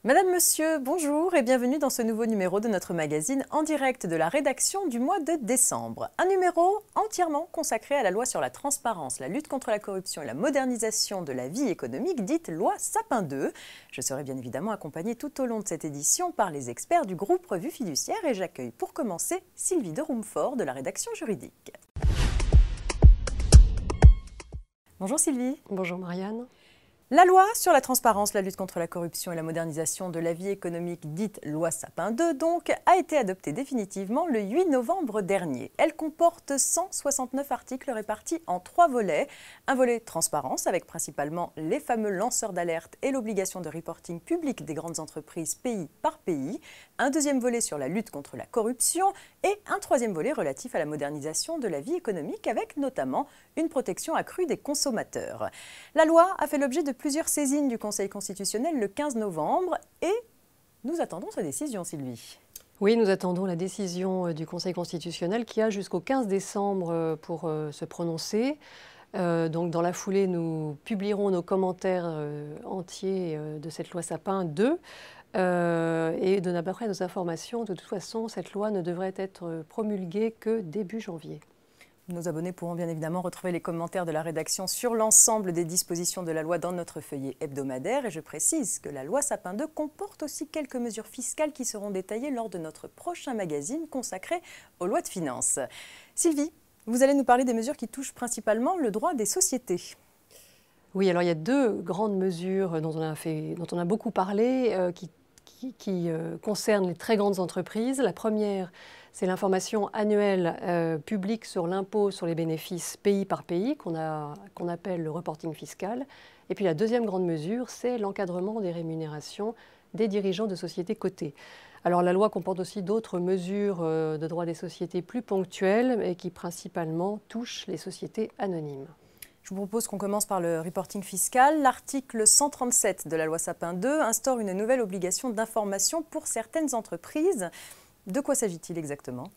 Madame, Monsieur, bonjour et bienvenue dans ce nouveau numéro de notre magazine en direct de la rédaction du mois de décembre. Un numéro entièrement consacré à la loi sur la transparence, la lutte contre la corruption et la modernisation de la vie économique, dite loi Sapin 2. Je serai bien évidemment accompagnée tout au long de cette édition par les experts du groupe Revue Fiduciaire et j'accueille pour commencer Sylvie de Roumfort de la rédaction juridique. Bonjour Sylvie. Bonjour Marianne. La loi sur la transparence, la lutte contre la corruption et la modernisation de la vie économique, dite loi Sapin 2, donc, a été adoptée définitivement le 8 novembre dernier. Elle comporte 169 articles répartis en 3 volets. Un volet transparence, avec principalement les fameux lanceurs d'alerte et l'obligation de reporting public des grandes entreprises pays par pays. Un deuxième volet sur la lutte contre la corruption et un troisième volet relatif à la modernisation de la vie économique, avec notamment une protection accrue des consommateurs. La loi a fait l'objet de plusieurs saisines du Conseil constitutionnel le 15 novembre et nous attendons sa décision, Sylvie. Oui, nous attendons la décision du Conseil constitutionnel qui a jusqu'au 15 décembre pour se prononcer. Donc dans la foulée, nous publierons nos commentaires entiers de cette loi Sapin 2. Et d'après nos informations, de toute façon, cette loi ne devrait être promulguée que début janvier. Nos abonnés pourront bien évidemment retrouver les commentaires de la rédaction sur l'ensemble des dispositions de la loi dans notre feuillet hebdomadaire. Et je précise que la loi Sapin 2 comporte aussi quelques mesures fiscales qui seront détaillées lors de notre prochain magazine consacré aux lois de finances. Sylvie, vous allez nous parler des mesures qui touchent principalement le droit des sociétés. Oui, alors il y a deux grandes mesures dont on a beaucoup parlé qui concernent les très grandes entreprises. La première, c'est l'information annuelle publique sur l'impôt sur les bénéfices pays par pays, qu'on appelle le reporting fiscal. Et puis la deuxième grande mesure, c'est l'encadrement des rémunérations des dirigeants de sociétés cotées. Alors la loi comporte aussi d'autres mesures de droit des sociétés plus ponctuelles et qui principalement touchent les sociétés anonymes. Je vous propose qu'on commence par le reporting fiscal. L'article 137 de la loi Sapin 2 instaure une nouvelle obligation d'information pour certaines entreprises. De quoi s'agit-il exactement ?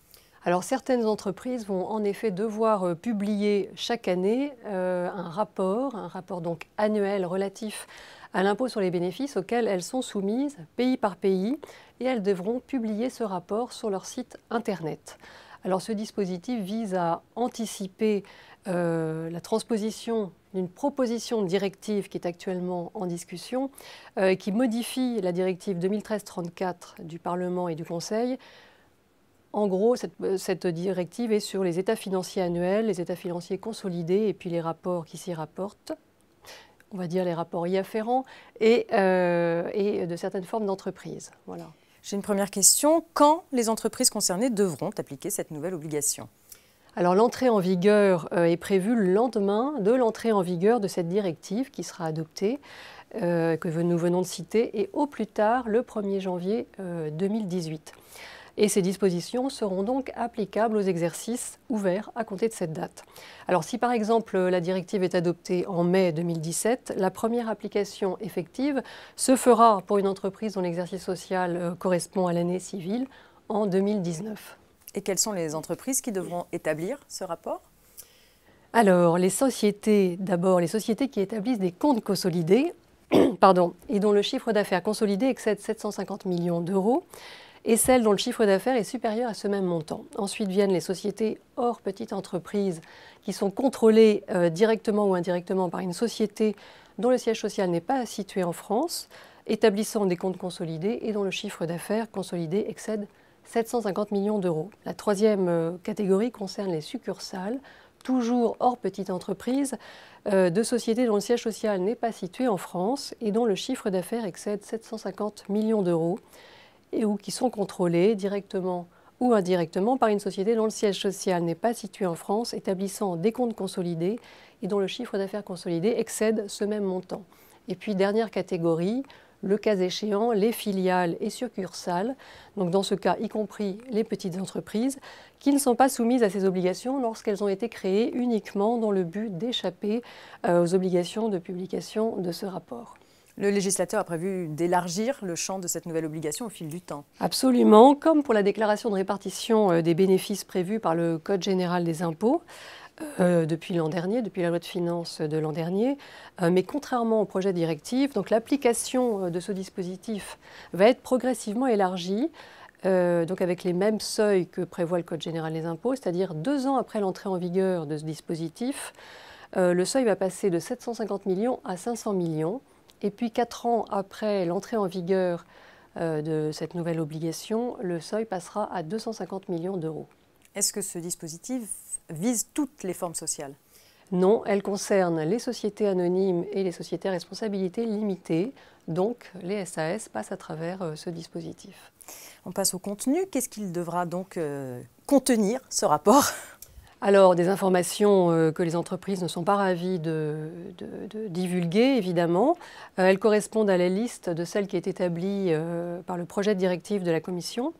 Alors certaines entreprises vont en effet devoir publier chaque année un rapport donc annuel relatif à l'impôt sur les bénéfices auquel elles sont soumises pays par pays et elles devront publier ce rapport sur leur site internet. Alors ce dispositif vise à anticiper la transposition d'une proposition de directive qui est actuellement en discussion, qui modifie la directive 2013-34 du Parlement et du Conseil. En gros, cette directive est sur les états financiers annuels, les états financiers consolidés et puis les rapports qui s'y rapportent, on va dire les rapports y afférents, et de certaines formes d'entreprises. Voilà. J'ai une première question. Quand les entreprises concernées devront appliquer cette nouvelle obligation ? Alors l'entrée en vigueur est prévue le lendemain de l'entrée en vigueur de cette directive qui sera adoptée, que nous venons de citer, et au plus tard le 1er janvier 2018. Et ces dispositions seront donc applicables aux exercices ouverts à compter de cette date. Alors si par exemple la directive est adoptée en mai 2017, la première application effective se fera pour une entreprise dont l'exercice social correspond à l'année civile en 2019. Et quelles sont les entreprises qui devront établir ce rapport ? Alors, les sociétés qui établissent des comptes consolidés et dont le chiffre d'affaires consolidé excède 750 millions d'euros et celles dont le chiffre d'affaires est supérieur à ce même montant. Ensuite viennent les sociétés hors petite entreprise qui sont contrôlées directement ou indirectement par une société dont le siège social n'est pas situé en France, établissant des comptes consolidés et dont le chiffre d'affaires consolidé excède 750 millions d'euros. La troisième catégorie concerne les succursales, toujours hors petite entreprise, de sociétés dont le siège social n'est pas situé en France et dont le chiffre d'affaires excède 750 millions d'euros et ou qui sont contrôlées directement ou indirectement par une société dont le siège social n'est pas situé en France, établissant des comptes consolidés et dont le chiffre d'affaires consolidé excède ce même montant. Et puis dernière catégorie, le cas échéant, les filiales et succursales, donc dans ce cas y compris les petites entreprises, qui ne sont pas soumises à ces obligations lorsqu'elles ont été créées uniquement dans le but d'échapper aux obligations de publication de ce rapport. Le législateur a prévu d'élargir le champ de cette nouvelle obligation au fil du temps. Absolument, comme pour la déclaration de répartition des bénéfices prévue par le Code général des impôts. depuis l'an dernier, depuis la loi de finances de l'an dernier. Mais contrairement au projet de directive, donc l'application de ce dispositif va être progressivement élargie, donc avec les mêmes seuils que prévoit le Code général des impôts, c'est-à-dire 2 ans après l'entrée en vigueur de ce dispositif, le seuil va passer de 750 millions à 500 millions. Et puis 4 ans après l'entrée en vigueur de cette nouvelle obligation, le seuil passera à 250 millions d'euros. Est-ce que ce dispositif vise toutes les formes sociales? Non, elle concerne les sociétés anonymes et les sociétés à responsabilité limitée. Donc les SAS passent à travers ce dispositif. On passe au contenu. Qu'est-ce qu'il devra donc contenir, ce rapport? Alors, des informations que les entreprises ne sont pas ravies de divulguer, évidemment. Elles correspondent à la liste de celles qui est établie par le projet de directive de la Commission.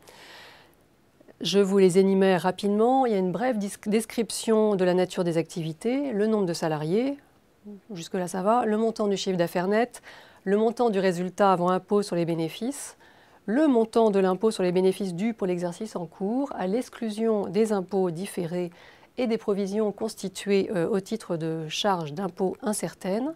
Je vous les énumère rapidement. Il y a une brève description de la nature des activités, le nombre de salariés, jusque-là ça va, le montant du chiffre d'affaires net, le montant du résultat avant impôt sur les bénéfices, le montant de l'impôt sur les bénéfices dus pour l'exercice en cours, à l'exclusion des impôts différés et des provisions constituées au titre de charges d'impôts incertaines.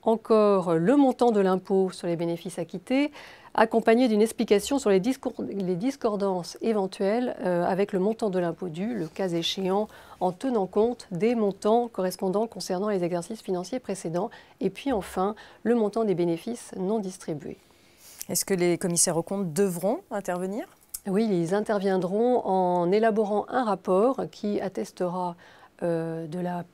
Encore le montant de l'impôt sur les bénéfices acquittés, accompagné d'une explication sur les discordances éventuelles avec le montant de l'impôt dû, le cas échéant, en tenant compte des montants correspondants concernant les exercices financiers précédents, et puis enfin le montant des bénéfices non distribués. Est-ce que les commissaires aux comptes devront intervenir ? Oui, ils interviendront en élaborant un rapport qui attestera de la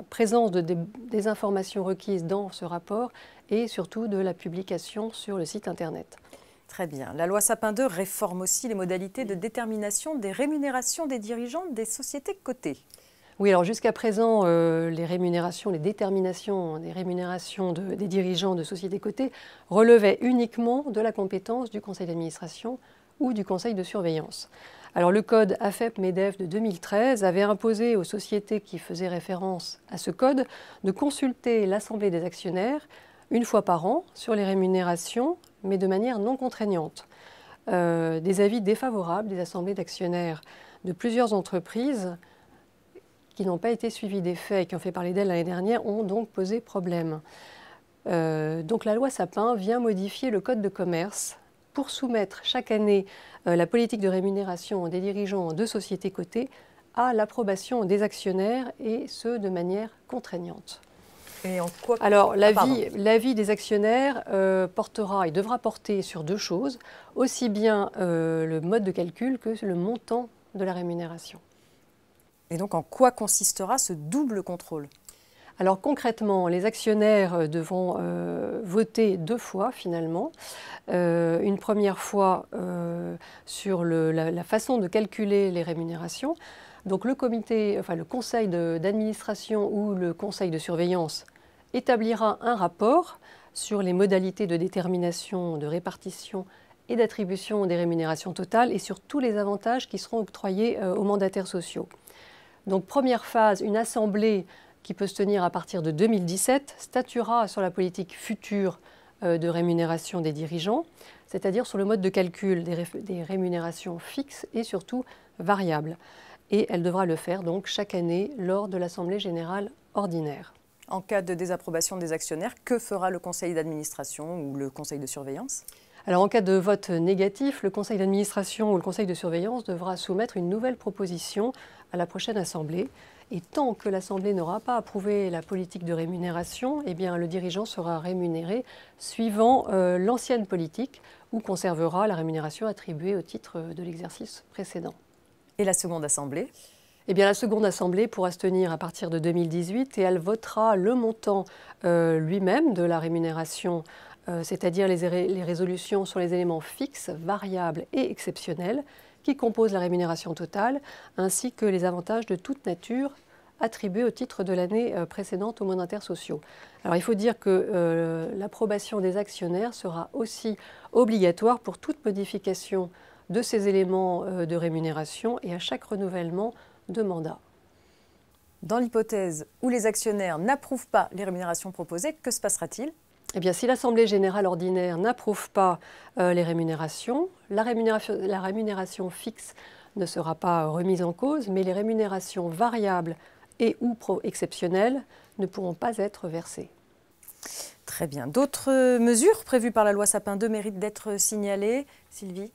présence des informations requises dans ce rapport et surtout de la publication sur le site Internet. Très bien. La loi Sapin II réforme aussi les modalités de détermination des rémunérations des dirigeants des sociétés cotées. Oui, alors jusqu'à présent, les déterminations des rémunérations des dirigeants de sociétés cotées relevaient uniquement de la compétence du conseil d'administration ou du conseil de surveillance. Alors le code AFEP-MEDEF de 2013 avait imposé aux sociétés qui faisaient référence à ce code de consulter l'Assemblée des actionnaires une fois par an sur les rémunérations, mais de manière non contraignante. Des avis défavorables des assemblées d'actionnaires de plusieurs entreprises qui n'ont pas été suivis des faits et qui ont fait parler d'elles l'année dernière ont donc posé problème. Donc la loi Sapin vient modifier le code de commerce pour soumettre chaque année la politique de rémunération des dirigeants de sociétés cotées à l'approbation des actionnaires et ce de manière contraignante. Et en quoi... Alors l'avis des actionnaires portera et devra porter sur 2 choses, aussi bien le mode de calcul que le montant de la rémunération. Et donc en quoi consistera ce double contrôle ? Alors concrètement, les actionnaires devront voter 2 fois finalement. Une première fois sur la façon de calculer les rémunérations. Donc le conseil d'administration ou le conseil de surveillance établira un rapport sur les modalités de détermination, de répartition et d'attribution des rémunérations totales et sur tous les avantages qui seront octroyés aux mandataires sociaux. Donc première phase, une assemblée qui peut se tenir à partir de 2017, statuera sur la politique future de rémunération des dirigeants, c'est-à-dire sur le mode de calcul des rémunérations fixes et surtout variables. Et elle devra le faire donc chaque année lors de l'Assemblée générale ordinaire. En cas de désapprobation des actionnaires, que fera le conseil d'administration ou le conseil de surveillance ? Alors en cas de vote négatif, le conseil d'administration ou le conseil de surveillance devra soumettre une nouvelle proposition à la prochaine Assemblée. Et tant que l'Assemblée n'aura pas approuvé la politique de rémunération, eh bien, le dirigeant sera rémunéré suivant l'ancienne politique ou conservera la rémunération attribuée au titre de l'exercice précédent. Et la seconde Assemblée ? Eh bien, la seconde Assemblée pourra se tenir à partir de 2018 et elle votera le montant lui-même de la rémunération, c'est-à-dire les résolutions sur les éléments fixes, variables et exceptionnels qui composent la rémunération totale, ainsi que les avantages de toute nature attribués au titre de l'année précédente aux mandataires sociaux. Alors il faut dire que l'approbation des actionnaires sera aussi obligatoire pour toute modification de ces éléments de rémunération et à chaque renouvellement de mandat. Dans l'hypothèse où les actionnaires n'approuvent pas les rémunérations proposées, que se passera-t-il ? Eh bien, si l'Assemblée générale ordinaire n'approuve pas les rémunérations, la rémunération fixe ne sera pas remise en cause, mais les rémunérations variables et ou exceptionnelles ne pourront pas être versées. Très bien. D'autres mesures prévues par la loi Sapin 2 méritent d'être signalées, Sylvie?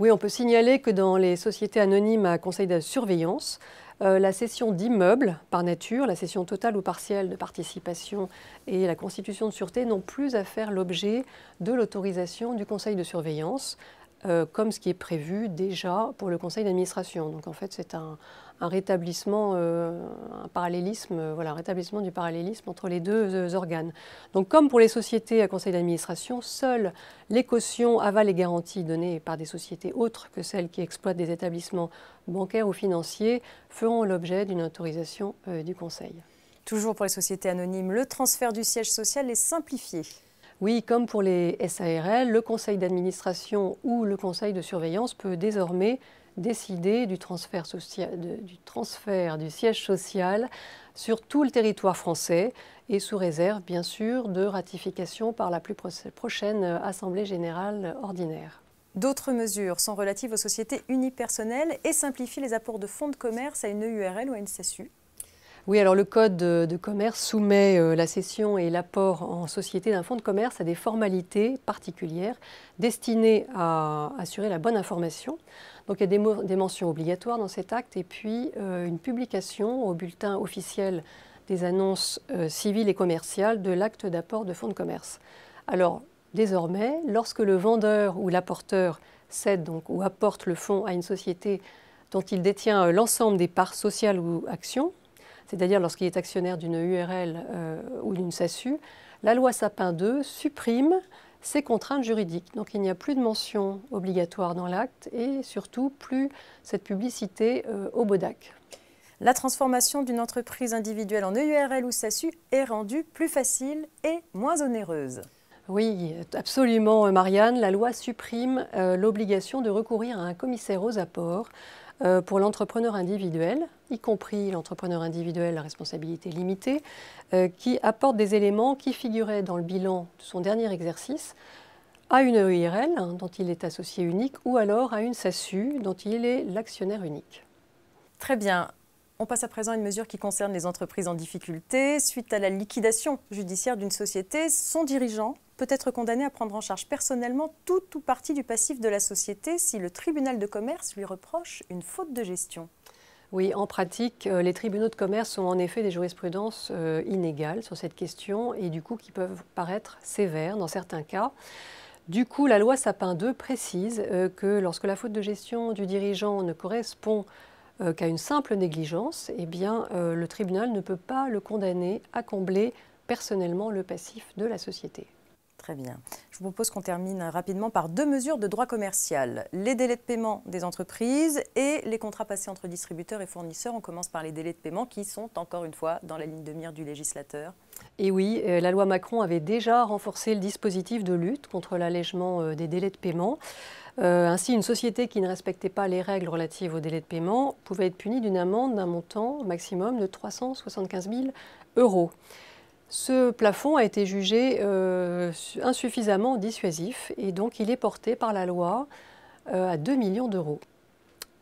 Oui, on peut signaler que dans les sociétés anonymes à conseil de surveillance, la cession d'immeubles par nature, la cession totale ou partielle de participation et la constitution de sûreté n'ont plus à faire l'objet de l'autorisation du conseil de surveillance, comme ce qui est prévu déjà pour le conseil d'administration. Donc en fait, c'est un rétablissement, un parallélisme, voilà, un rétablissement du parallélisme entre les deux organes. Donc comme pour les sociétés à conseil d'administration, seules les cautions, avals et garanties données par des sociétés autres que celles qui exploitent des établissements bancaires ou financiers feront l'objet d'une autorisation du conseil. Toujours pour les sociétés anonymes, le transfert du siège social est simplifié. Oui, comme pour les SARL, le conseil d'administration ou le conseil de surveillance peut désormais décider du transfert du siège social sur tout le territoire français et sous réserve, bien sûr, de ratification par la plus prochaine Assemblée générale ordinaire. D'autres mesures sont relatives aux sociétés unipersonnelles et simplifient les apports de fonds de commerce à une EURL ou à une SASU. Oui, alors le Code de commerce soumet la cession et l'apport en société d'un fonds de commerce à des formalités particulières destinées à assurer la bonne information. Donc il y a des mentions obligatoires dans cet acte et puis une publication au bulletin officiel des annonces civiles et commerciales de l'acte d'apport de fonds de commerce. Alors désormais, lorsque le vendeur ou l'apporteur cède donc, ou apporte le fonds à une société dont il détient l'ensemble des parts sociales ou actions, c'est-à-dire lorsqu'il est actionnaire d'une URL ou d'une SASU, la loi Sapin 2 supprime ces contraintes juridiques. Donc il n'y a plus de mention obligatoire dans l'acte et surtout plus cette publicité au BODAC. La transformation d'une entreprise individuelle en EURL ou SASU est rendue plus facile et moins onéreuse. Oui, absolument, Marianne. La loi supprime l'obligation de recourir à un commissaire aux apports pour l'entrepreneur individuel, y compris l'entrepreneur individuel à responsabilité limitée, qui apporte des éléments qui figuraient dans le bilan de son dernier exercice à une EURL dont il est associé unique ou alors à une SASU dont il est l'actionnaire unique. Très bien. On passe à présent à une mesure qui concerne les entreprises en difficulté. Suite à la liquidation judiciaire d'une société, son dirigeant peut être condamné à prendre en charge personnellement tout ou partie du passif de la société si le tribunal de commerce lui reproche une faute de gestion. Oui, en pratique, les tribunaux de commerce ont en effet des jurisprudences inégales sur cette question et du coup qui peuvent paraître sévères dans certains cas. Du coup, la loi Sapin 2 précise que lorsque la faute de gestion du dirigeant ne correspond qu'à une simple négligence, eh bien, le tribunal ne peut pas le condamner à combler personnellement le passif de la société. Très bien. Je vous propose qu'on termine rapidement par deux mesures de droit commercial. Les délais de paiement des entreprises et les contrats passés entre distributeurs et fournisseurs. On commence par les délais de paiement qui sont, encore une fois, dans la ligne de mire du législateur. Et oui, la loi Macron avait déjà renforcé le dispositif de lutte contre l'allègement des délais de paiement. Ainsi, une société qui ne respectait pas les règles relatives aux délais de paiement pouvait être punie d'une amende d'un montant maximum de 375 000 €. Ce plafond a été jugé insuffisamment dissuasif et donc il est porté par la loi à 2 millions d'euros.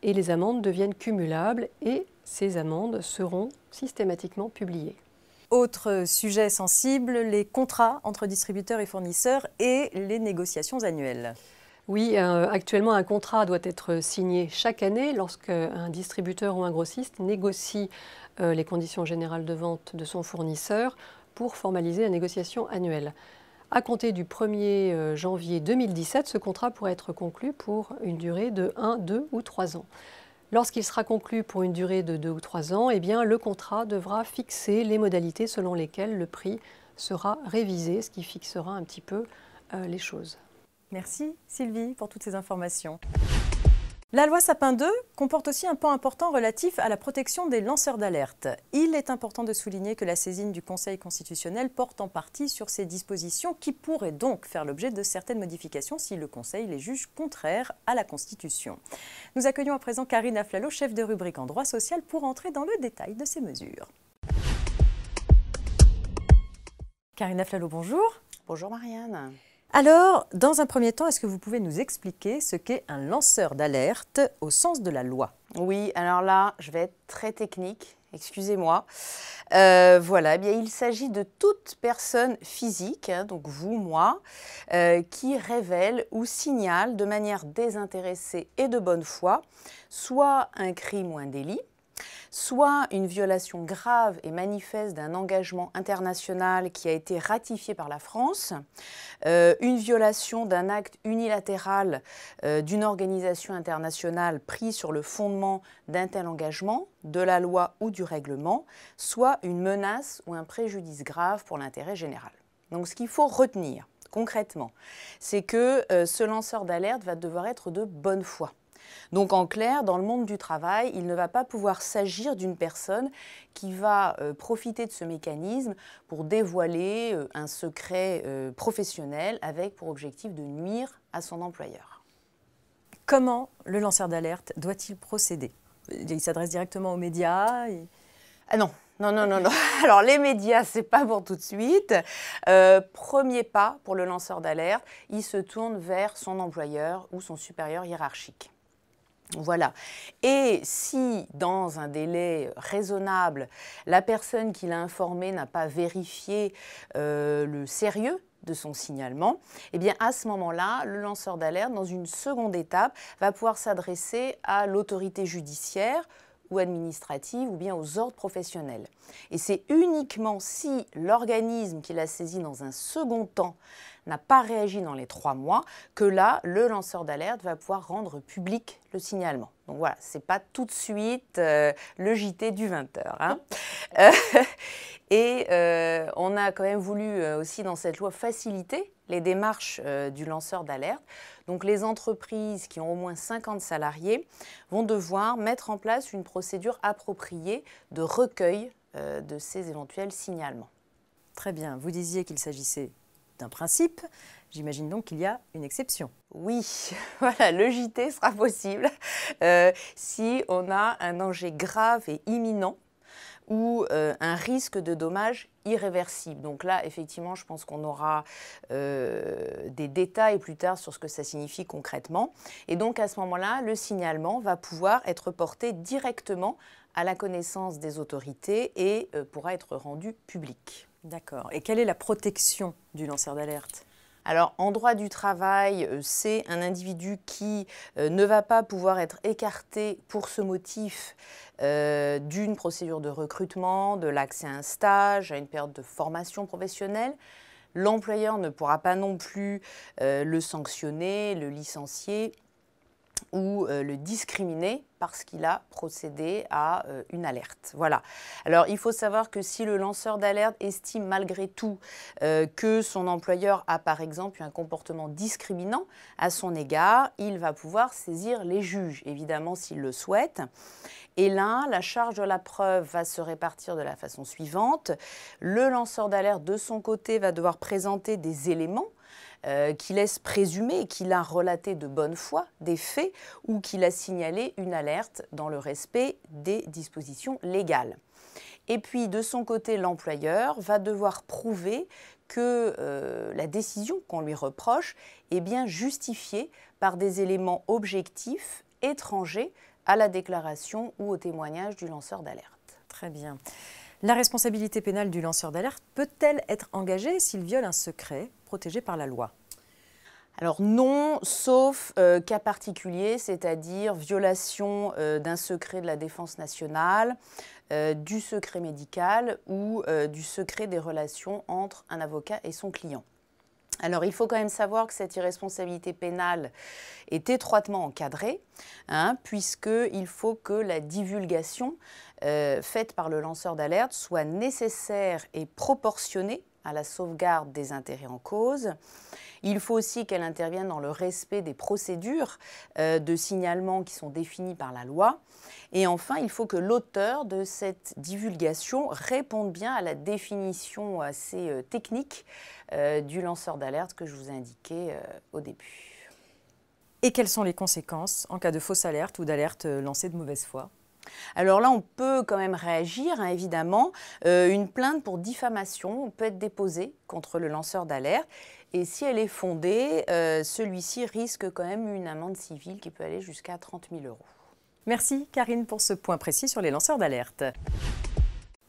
Et les amendes deviennent cumulables et ces amendes seront systématiquement publiées. Autre sujet sensible, les contrats entre distributeurs et fournisseurs et les négociations annuelles. Oui, actuellement, un contrat doit être signé chaque année lorsqu'un distributeur ou un grossiste négocie les conditions générales de vente de son fournisseur pour formaliser la négociation annuelle. À compter du 1er janvier 2017, ce contrat pourrait être conclu pour une durée de 1, 2 ou 3 ans. Lorsqu'il sera conclu pour une durée de 2 ou 3 ans, eh bien, le contrat devra fixer les modalités selon lesquelles le prix sera révisé, ce qui fixera un petit peu les choses. Merci Sylvie pour toutes ces informations. La loi Sapin 2 comporte aussi un pan important relatif à la protection des lanceurs d'alerte. Il est important de souligner que la saisine du Conseil constitutionnel porte en partie sur ces dispositions qui pourraient donc faire l'objet de certaines modifications si le Conseil les juge contraires à la Constitution. Nous accueillons à présent Karine Aflalo, chef de rubrique en droit social, pour entrer dans le détail de ces mesures. Karine Aflalo, bonjour. Bonjour Marianne. Alors, dans un premier temps, est-ce que vous pouvez nous expliquer ce qu'est un lanceur d'alerte au sens de la loi? Oui, alors là, je vais être très technique, excusez-moi. Voilà, eh bien, il s'agit de toute personne physique, hein, donc vous, moi, qui révèle ou signale de manière désintéressée et de bonne foi soit un crime ou un délit, soit une violation grave et manifeste d'un engagement international qui a été ratifié par la France, une violation d'un acte unilatéral d'une organisation internationale pris sur le fondement d'un tel engagement, de la loi ou du règlement, soit une menace ou un préjudice grave pour l'intérêt général. Donc ce qu'il faut retenir concrètement, c'est que ce lanceur d'alerte va devoir être de bonne foi. Donc en clair, dans le monde du travail, il ne va pas pouvoir s'agir d'une personne qui va profiter de ce mécanisme pour dévoiler un secret professionnel avec pour objectif de nuire à son employeur. Comment le lanceur d'alerte doit-il procéder? Il s'adresse directement aux médias Ah non. Non. Alors, les médias, c'est pas pour tout de suite. Premier pas pour le lanceur d'alerte, il se tourne vers son employeur ou son supérieur hiérarchique. Voilà. Et si, dans un délai raisonnable, la personne qui l'a informé n'a pas vérifié le sérieux de son signalement, eh bien à ce moment-là, le lanceur d'alerte, dans une seconde étape, va pouvoir s'adresser à l'autorité judiciaire ou administrative ou bien aux ordres professionnels. Et c'est uniquement si l'organisme qui l'a saisi dans un second temps n'a pas réagi dans les 3 mois que là, le lanceur d'alerte va pouvoir rendre public le signalement. Donc voilà, ce n'est pas tout de suite le JT du 20h. Hein. On a quand même voulu aussi dans cette loi faciliter les démarches du lanceur d'alerte. Donc les entreprises qui ont au moins 50 salariés vont devoir mettre en place une procédure appropriée de recueil de ces éventuels signalements. Très bien. Vous disiez qu'il s'agissait d'un principe. J'imagine donc qu'il y a une exception. Oui, voilà, le JT sera possible si on a un danger grave et imminent ou un risque de dommage irréversible. Donc là, effectivement, je pense qu'on aura des détails plus tard sur ce que ça signifie concrètement. Et donc, à ce moment-là, le signalement va pouvoir être porté directement à la connaissance des autorités et pourra être rendu public. D'accord. Et quelle est la protection du lanceur d'alerte ? Alors, en droit du travail, c'est un individu qui ne va pas pouvoir être écarté pour ce motif d'une procédure de recrutement, de l'accès à un stage, à une période de formation professionnelle. L'employeur ne pourra pas non plus le sanctionner, le licencier ou le discriminer parce qu'il a procédé à une alerte. Voilà. Alors, il faut savoir que si le lanceur d'alerte estime malgré tout que son employeur a par exemple un comportement discriminant à son égard, il va pouvoir saisir les juges, évidemment s'il le souhaite. Et là, la charge de la preuve va se répartir de la façon suivante. Le lanceur d'alerte, de son côté, va devoir présenter des éléments qui laisse présumer qu'il a relaté de bonne foi des faits ou qu'il a signalé une alerte dans le respect des dispositions légales. Et puis, de son côté, l'employeur va devoir prouver que la décision qu'on lui reproche est bien justifiée par des éléments objectifs étrangers à la déclaration ou au témoignage du lanceur d'alerte. Très bien. La responsabilité pénale du lanceur d'alerte peut-elle être engagée s'il viole un secret protégé par la loi ? Alors non, sauf cas particulier, c'est-à-dire violation d'un secret de la défense nationale, du secret médical ou du secret des relations entre un avocat et son client. Alors, il faut quand même savoir que cette irresponsabilité pénale est étroitement encadrée, puisqu'il faut que la divulgation faite par le lanceur d'alerte soit nécessaire et proportionnée à la sauvegarde des intérêts en cause. Il faut aussi qu'elle intervienne dans le respect des procédures de signalement qui sont définies par la loi. Et enfin, il faut que l'auteur de cette divulgation réponde bien à la définition assez technique du lanceur d'alerte que je vous ai indiqué au début. Et quelles sont les conséquences en cas de fausse alerte ou d'alerte lancée de mauvaise foi ? Alors là, on peut quand même réagir, évidemment. Une plainte pour diffamation peut être déposée contre le lanceur d'alerte. Et si elle est fondée, celui-ci risque quand même une amende civile qui peut aller jusqu'à 30 000 €. Merci Karine pour ce point précis sur les lanceurs d'alerte.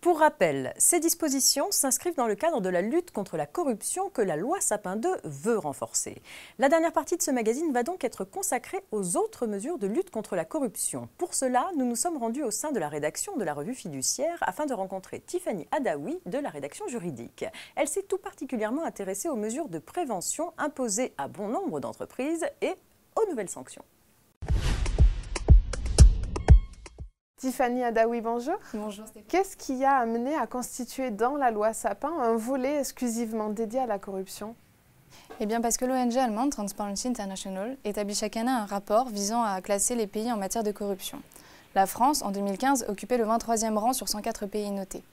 Pour rappel, ces dispositions s'inscrivent dans le cadre de la lutte contre la corruption que la loi Sapin II veut renforcer. La dernière partie de ce magazine va donc être consacrée aux autres mesures de lutte contre la corruption. Pour cela, nous nous sommes rendus au sein de la rédaction de la revue Fiduciaire afin de rencontrer Tiffany Adaoui de la rédaction juridique. Elle s'est tout particulièrement intéressée aux mesures de prévention imposées à bon nombre d'entreprises et aux nouvelles sanctions. Tiffany Adaoui, bonjour. Bonjour Stéphanie. Qu'est-ce qui a amené à constituer dans la loi Sapin un volet exclusivement dédié à la corruption? Eh bien parce que l'ONG allemande Transparency International établit chaque année un rapport visant à classer les pays en matière de corruption. La France, en 2015, occupait le 23e rang sur 104 pays notés.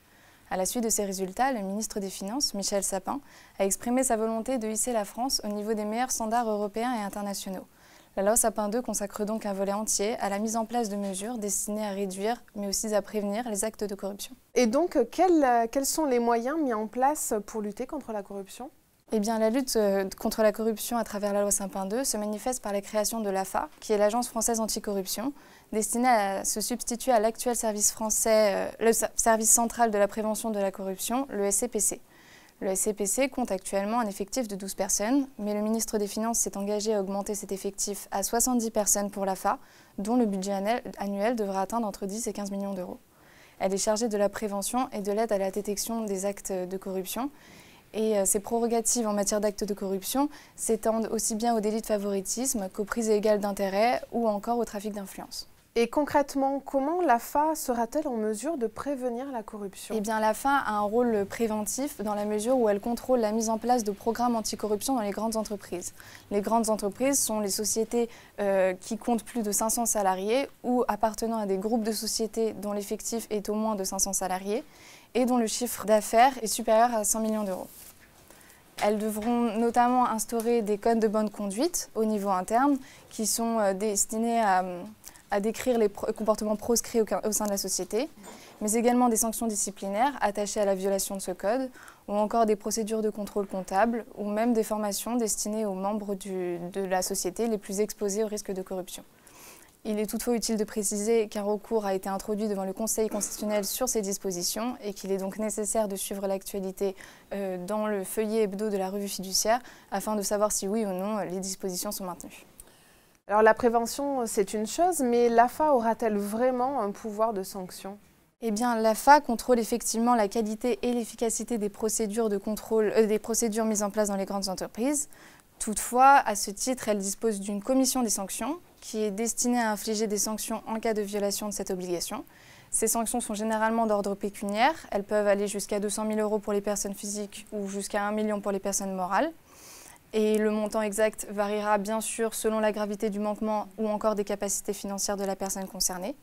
À la suite de ces résultats, le ministre des Finances, Michel Sapin, a exprimé sa volonté de hisser la France au niveau des meilleurs standards européens et internationaux. La loi Sapin II consacre donc un volet entier à la mise en place de mesures destinées à réduire, mais aussi à prévenir les actes de corruption. Et donc, quels sont les moyens mis en place pour lutter contre la corruption? Eh bien, la lutte contre la corruption à travers la loi Sapin II se manifeste par la création de l'AFA, qui est l'Agence française anticorruption, destinée à se substituer à l'actuel service français, le service central de la prévention de la corruption, le SCPC. Le SCPC compte actuellement un effectif de 12 personnes, mais le ministre des Finances s'est engagé à augmenter cet effectif à 70 personnes pour l'AFA, dont le budget annuel devrait atteindre entre 10 et 15 millions d'euros. Elle est chargée de la prévention et de l'aide à la détection des actes de corruption. Et ses prérogatives en matière d'actes de corruption s'étendent aussi bien au délit de favoritisme qu'aux prises illégales d'intérêt ou encore au trafic d'influence. Et concrètement, comment l'AFA sera-t-elle en mesure de prévenir la corruption? Eh bien, l'AFA a un rôle préventif dans la mesure où elle contrôle la mise en place de programmes anticorruption dans les grandes entreprises. Les grandes entreprises sont les sociétés qui comptent plus de 500 salariés ou appartenant à des groupes de sociétés dont l'effectif est au moins de 500 salariés et dont le chiffre d'affaires est supérieur à 100 millions d'euros. Elles devront notamment instaurer des codes de bonne conduite au niveau interne qui sont destinés à décrire les comportements proscrits au sein de la société, mais également des sanctions disciplinaires attachées à la violation de ce code, ou encore des procédures de contrôle comptable, ou même des formations destinées aux membres de la société les plus exposés au risque de corruption. Il est toutefois utile de préciser qu'un recours a été introduit devant le Conseil constitutionnel sur ces dispositions et qu'il est donc nécessaire de suivre l'actualité dans le feuillet hebdo de la revue Fiduciaire afin de savoir si oui ou non les dispositions sont maintenues. Alors la prévention, c'est une chose, mais l'AFA aura-t-elle vraiment un pouvoir de sanction? Eh bien, l'AFA contrôle effectivement la qualité et l'efficacité des procédures de contrôle, des procédures mises en place dans les grandes entreprises. Toutefois, à ce titre, elle dispose d'une commission des sanctions qui est destinée à infliger des sanctions en cas de violation de cette obligation. Ces sanctions sont généralement d'ordre pécuniaire. Elles peuvent aller jusqu'à 200 000 € pour les personnes physiques ou jusqu'à 1 million pour les personnes morales. Et le montant exact variera bien sûr selon la gravité du manquement ou encore des capacités financières de la personne concernée.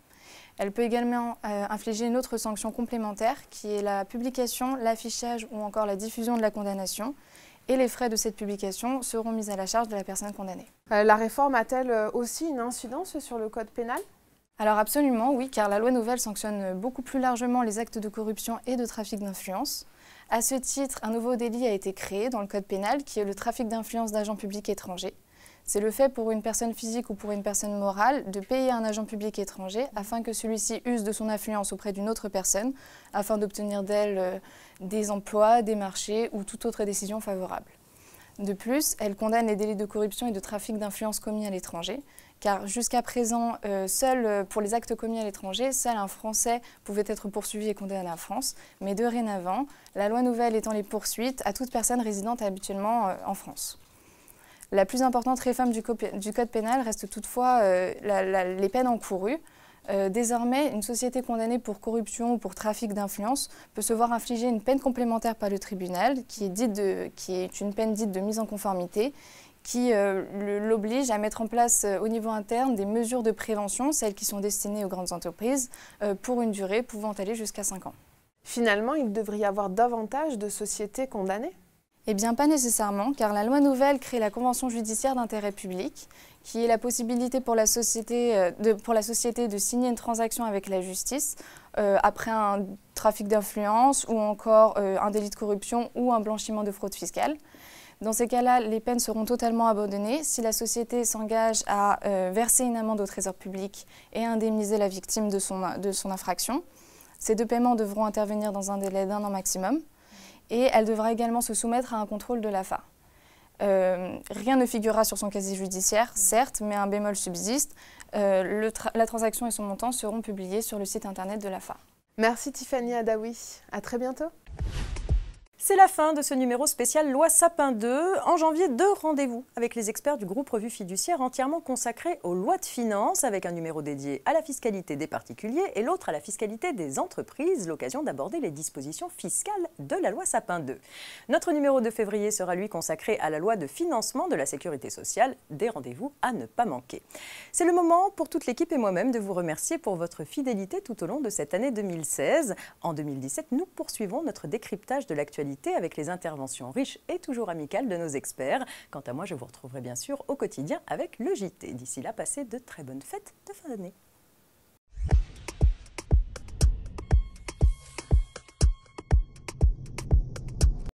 Elle peut également infliger une autre sanction complémentaire qui est la publication, l'affichage ou encore la diffusion de la condamnation. Et les frais de cette publication seront mis à la charge de la personne condamnée. La réforme a-t-elle aussi une incidence sur le code pénal? Alors absolument oui, car la loi nouvelle sanctionne beaucoup plus largement les actes de corruption et de trafic d'influence. À ce titre, un nouveau délit a été créé dans le code pénal qui est le trafic d'influence d'agents publics étrangers. C'est le fait pour une personne physique ou pour une personne morale de payer un agent public étranger afin que celui-ci use de son influence auprès d'une autre personne afin d'obtenir d'elle des emplois, des marchés ou toute autre décision favorable. De plus, elle condamne les délits de corruption et de trafic d'influence commis à l'étranger, car jusqu'à présent, pour les actes commis à l'étranger, seul un Français pouvait être poursuivi et condamné en France. Mais dorénavant, la loi nouvelle étend les poursuites à toute personne résidente habituellement en France. La plus importante réforme du code pénal reste toutefois les peines encourues. Désormais, une société condamnée pour corruption ou pour trafic d'influence peut se voir infliger une peine complémentaire par le tribunal, qui est une peine dite de mise en conformité, qui l'oblige à mettre en place au niveau interne des mesures de prévention, celles qui sont destinées aux grandes entreprises, pour une durée pouvant aller jusqu'à 5 ans. Finalement, il devrait y avoir davantage de sociétés condamnées? Eh bien, pas nécessairement, car la loi nouvelle crée la convention judiciaire d'intérêt public, qui est la possibilité pour la société de signer une transaction avec la justice après un trafic d'influence ou encore un délit de corruption ou un blanchiment de fraude fiscale. Dans ces cas-là, les peines seront totalement abandonnées si la société s'engage à verser une amende au Trésor public et à indemniser la victime de son infraction. Ces deux paiements devront intervenir dans un délai d'1 an maximum et elle devra également se soumettre à un contrôle de l'AFA. Rien ne figurera sur son casier judiciaire, certes, mais un bémol subsiste. La transaction et son montant seront publiés sur le site internet de l'AFA. Merci Tiffany Adaoui. À très bientôt. C'est la fin de ce numéro spécial Loi Sapin 2. En janvier, 2 rendez-vous avec les experts du groupe Revue Fiduciaire entièrement consacrés aux lois de finances, avec un numéro dédié à la fiscalité des particuliers et l'autre à la fiscalité des entreprises, l'occasion d'aborder les dispositions fiscales de la loi Sapin 2. Notre numéro de février sera lui consacré à la loi de financement de la sécurité sociale, des rendez-vous à ne pas manquer. C'est le moment pour toute l'équipe et moi-même de vous remercier pour votre fidélité tout au long de cette année 2016. En 2017, nous poursuivons notre décryptage de l'actualité avec les interventions riches et toujours amicales de nos experts. Quant à moi, je vous retrouverai bien sûr au quotidien avec le JT. D'ici là, passez de très bonnes fêtes de fin d'année.